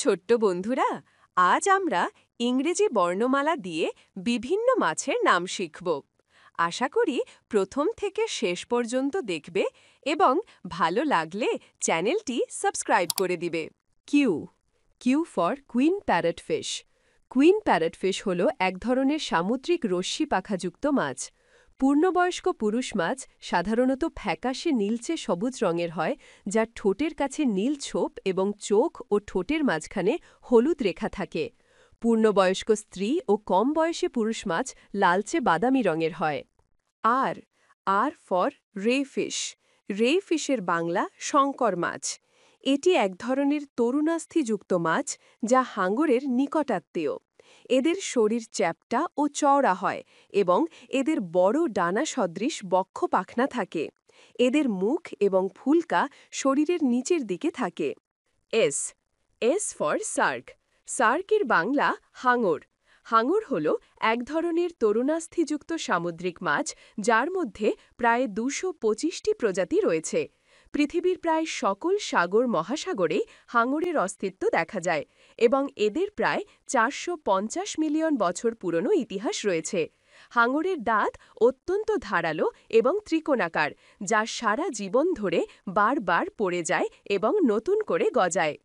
ছোট্ট বন্ধুরা, আজ আমরা ইংরেজি বর্ণমালা দিয়ে বিভিন্ন মাছের নাম শিখব। আশা করি প্রথম থেকে শেষ পর্যন্ত দেখবে এবং ভালো লাগলে চ্যানেলটি সাবস্ক্রাইব করে দিবে। Q Q for queen parrot fish. Queen parrot fish হল এক ধরনের সামুদ্রিক রশ্মি পাখাযুক্ত মাছ। পূর্ণবয়স্ক পুরুষ মাছ সাধারণত ফ্যাকাশে নীলচে সবুজ রঙের হয়, যার ঠোঁটের কাছে নীল ছোপ এবং চোখ ও ঠোঁটের মাঝখানে হলুদ রেখা থাকে। পূর্ণবয়স্ক স্ত্রী ও কম বয়সী পুরুষ মাছ লালচে বাদামি রঙের হয়। আর আর ফর রে ফিশ। রে ফিশের বাংলা শঙ্কর মাছ। এটি এক ধরনের তরুণাস্থিযুক্ত মাছ, যা হাঙরের নিকটাত্মীয়। এদের শরীর চ্যাপ্টা ও চওড়া হয় এবং এদের বড় ডানা সদৃশ বক্ষ পাখনা থাকে। এদের মুখ এবং ফুলকা শরীরের নিচের দিকে থাকে। S S for shark. সার্কের বাংলা হাঙর। হাঙর হল এক ধরনের তরুণাস্থিযুক্ত সামুদ্রিক মাছ, যার মধ্যে প্রায় ২২৫টি প্রজাতি রয়েছে। পৃথিবীর প্রায় সকল সাগর মহাসাগরেই হাঙরের অস্তিত্ব দেখা যায় এবং এদের প্রায় ৪৫০ মিলিয়ন বছর পুরনো ইতিহাস রয়েছে। হাঙরের দাঁত অত্যন্ত ধারালো এবং ত্রিকোণাকার, যা সারা জীবন ধরে বারবার পড়ে যায় এবং নতুন করে গজায়।